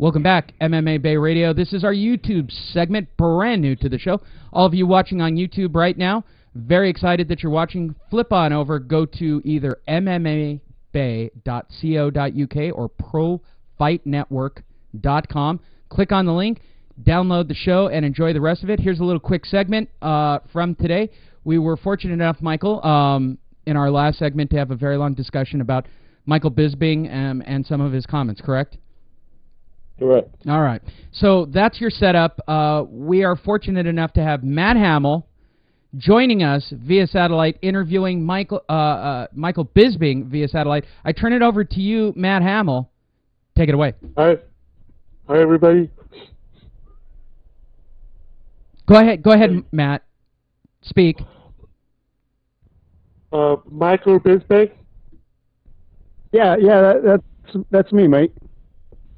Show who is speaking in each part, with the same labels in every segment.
Speaker 1: Welcome back, MMABAY Radio. This is our YouTube segment, brand new to the show. All of you watching on YouTube right now, very excited that you're watching. Flip on over, go to either mmabay.co.uk or profightnetwork.com. Click on the link, download the show, and enjoy the rest of it. Here's a little quick segment from today. We were fortunate enough, Michael, in our last segment to have a very long discussion about Michael Bisping and some of his comments, correct?
Speaker 2: Correct.
Speaker 1: All right. So that's your setup. We are fortunate enough to have Matt Hamill joining us via satellite, interviewing Michael Bisping via satellite. I turn it over to you, Matt Hamill. Take it away.
Speaker 2: Hi, everybody.
Speaker 1: Go ahead, Matt. Speak.
Speaker 2: Michael Bisping.
Speaker 3: Yeah, that's me, mate.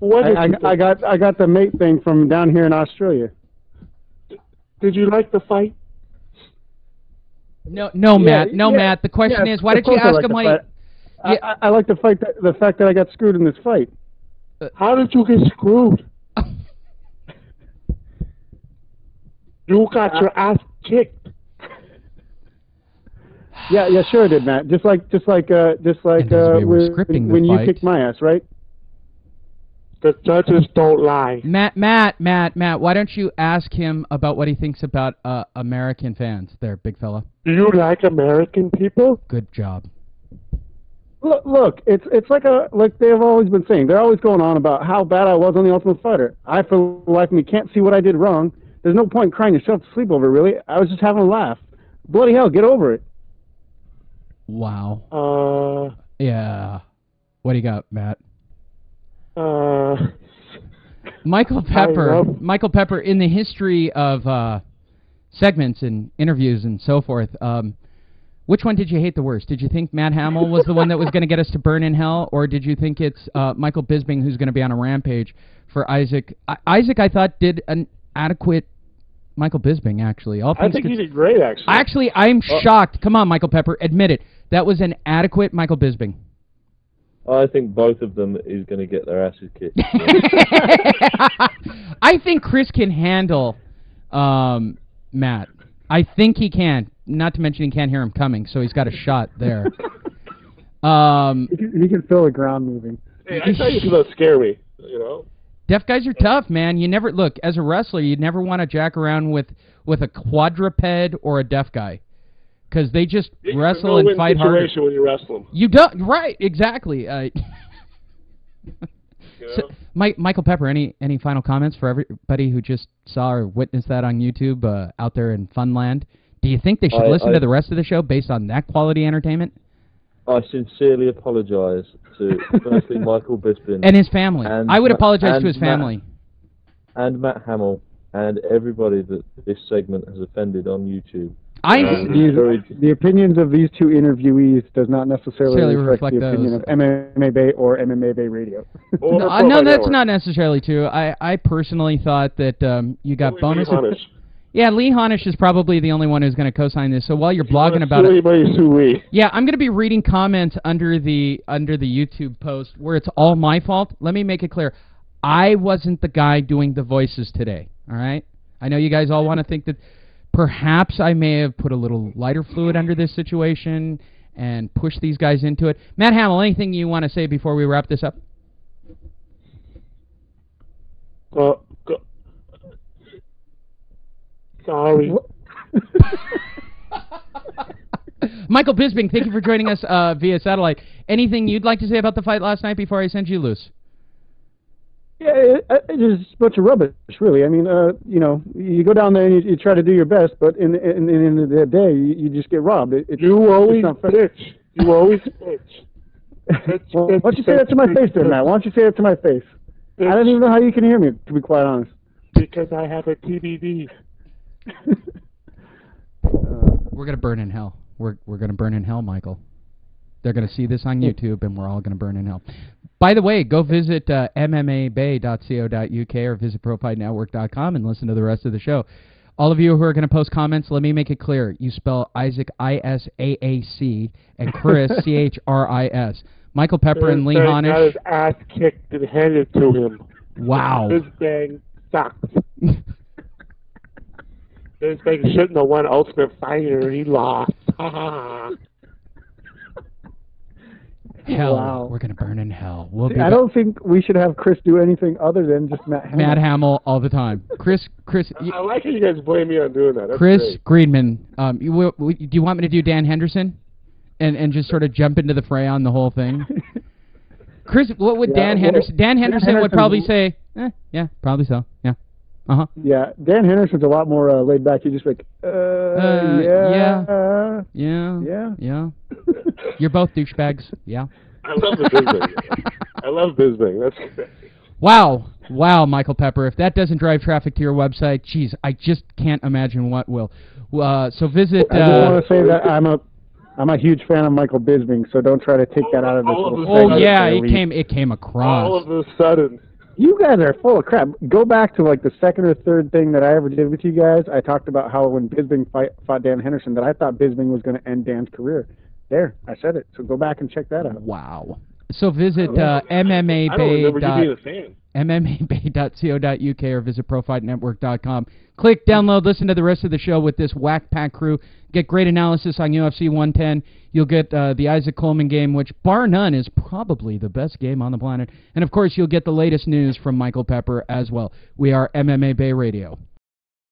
Speaker 3: I got the mate thing from down here in Australia.
Speaker 2: Did you like the fight?
Speaker 1: No, Matt. The question is, why did you ask him why?
Speaker 3: I like the fact that I got screwed in this fight.
Speaker 2: How did you get screwed? You got your ass kicked.
Speaker 3: Yeah, sure I did, Matt. Just like when you kicked my ass, right?
Speaker 2: The judges don't lie.
Speaker 1: Matt, why don't you ask him about what he thinks about American fans there, big fella?
Speaker 2: Do you like American people?
Speaker 1: Good job.
Speaker 3: Look, it's like they've always been saying. They're always going on about how bad I was on The Ultimate Fighter. I, for the life of me, can't see what I did wrong. There's no point crying yourself to sleep over, really. I was just having a laugh. Bloody hell, get over it.
Speaker 1: Wow. Yeah. What do you got, Matt? Michael Pepper, in the history of segments and interviews and so forth, which one did you hate the worst? Did you think Matt Hamill was the one that was going to get us to burn in hell, or did you think it's Michael Bisping who's going to be on a rampage for Isaac? Isaac, I thought, did an adequate Michael Bisping, actually.
Speaker 2: I think he did great, actually.
Speaker 1: Actually, I'm shocked. Come on, Michael Pepper, admit it. That was an adequate Michael Bisping.
Speaker 4: I think both of them is going to get their asses kicked.
Speaker 1: I think Chris can handle Matt. I think he can. Not to mention he can't hear him coming, so he's got a shot there.
Speaker 3: He can feel the ground moving.
Speaker 2: Hey, I tell you, people scare me, you know?
Speaker 1: Deaf guys are tough, man. You never look as a wrestler. You'd never want to jack around with a quadruped or a deaf guy, because they just wrestle and fight harder.
Speaker 2: When you wrestle them.
Speaker 1: You don't, right? Exactly. So, Michael Pepper, any final comments for everybody who just saw or witnessed that on YouTube out there in Funland? Do you think they should listen to the rest of the show based on that quality entertainment?
Speaker 4: I sincerely apologize to firstly Michael Bisping
Speaker 1: and his family. I would apologize to his family.
Speaker 4: And Matt Hamill and everybody that this segment has offended on YouTube.
Speaker 3: The opinions of these two interviewees does not necessarily reflect the opinion of MMABAY or MMABAY Radio.
Speaker 1: No, that's not necessarily true. I personally thought that you got bonus. Yeah, Lee Honish is probably the only one who's going to co-sign this. So while you're blogging about it, yeah, I'm going to be reading comments under the YouTube post where it's all my fault. Let me make it clear. I wasn't the guy doing the voices today, all right? I know you guys all want to think that perhaps I may have put a little lighter fluid under this situation and pushed these guys into it. Matt Hamill, anything you want to say before we wrap this up?
Speaker 2: Sorry.
Speaker 1: Michael Bisping, thank you for joining us via satellite. Anything you'd like to say about the fight last night before I send you loose?
Speaker 3: Yeah, it's just a bunch of rubbish, really. I mean, you know, you go down there and you try to do your best, but in the end of the day, you just get robbed.
Speaker 2: You always bitch. You always bitch.
Speaker 3: Well, why don't you say that to my face there, Matt? Why don't you say that to my face? Bitch. I don't even know how you can hear me, to be quite honest.
Speaker 2: Because I have a TBD.
Speaker 1: We're going to burn in hell. We're going to burn in hell, Michael. They're going to see this on YouTube, and we're all going to burn in hell. By the way, go visit mmabay.co.uk or visit profightnetwork.com and listen to the rest of the show. All of you who are going to post comments, let me make it clear. You spell Isaac I-S-A-A-C and Chris C-H-R-I-S. Michael Pepper and Lee Honish.
Speaker 2: Got his ass kicked and handed to him.
Speaker 1: Wow.
Speaker 2: Bisping sucks. Bisping shouldn't have won Ultimate Fighter. He lost.
Speaker 1: Hell,
Speaker 3: wow.
Speaker 1: We're gonna burn in hell. We'll
Speaker 3: I don't think we should have Chris do anything other than just Matt Hamill.
Speaker 1: Matt Hamill all the time. Chris.
Speaker 2: I like how you guys blame me on doing that. That's
Speaker 1: Chris
Speaker 2: great.
Speaker 1: Griedman. Do you want me to do Dan Henderson, and just sort of jump into the fray on the whole thing? Chris, what would Dan Henderson? Dan Henderson would probably say, yeah, probably so. Yeah.
Speaker 3: Yeah, Dan Henderson's a lot more laid back. He's just like, yeah.
Speaker 1: You're both douchebags. Yeah.
Speaker 2: I love the Bisping. I love Bisping. That's great.
Speaker 1: Wow, Michael Pepper. If that doesn't drive traffic to your website, geez, I just can't imagine what will. So visit.
Speaker 3: I just want to say that I'm a huge fan of Michael Bisping, so don't try to take that out of this.
Speaker 1: Oh yeah, it came across.
Speaker 2: All of a sudden.
Speaker 3: You guys are full of crap. Go back to like the second or third thing that I ever did with you guys. I talked about how when Bisping fought Dan Henderson, that I thought Bisping was going to end Dan's career. There, I said it. So go back and check that out.
Speaker 1: Wow. So visit MMABay.co.uk or visit ProFightNetwork.com. Click, download, listen to the rest of the show with this Whack Pack crew. Get great analysis on UFC 110. You'll get the Isaac Coleman game, which, bar none, is probably the best game on the planet. And, of course, you'll get the latest news from Michael Pepper as well. We are MMA Bay Radio.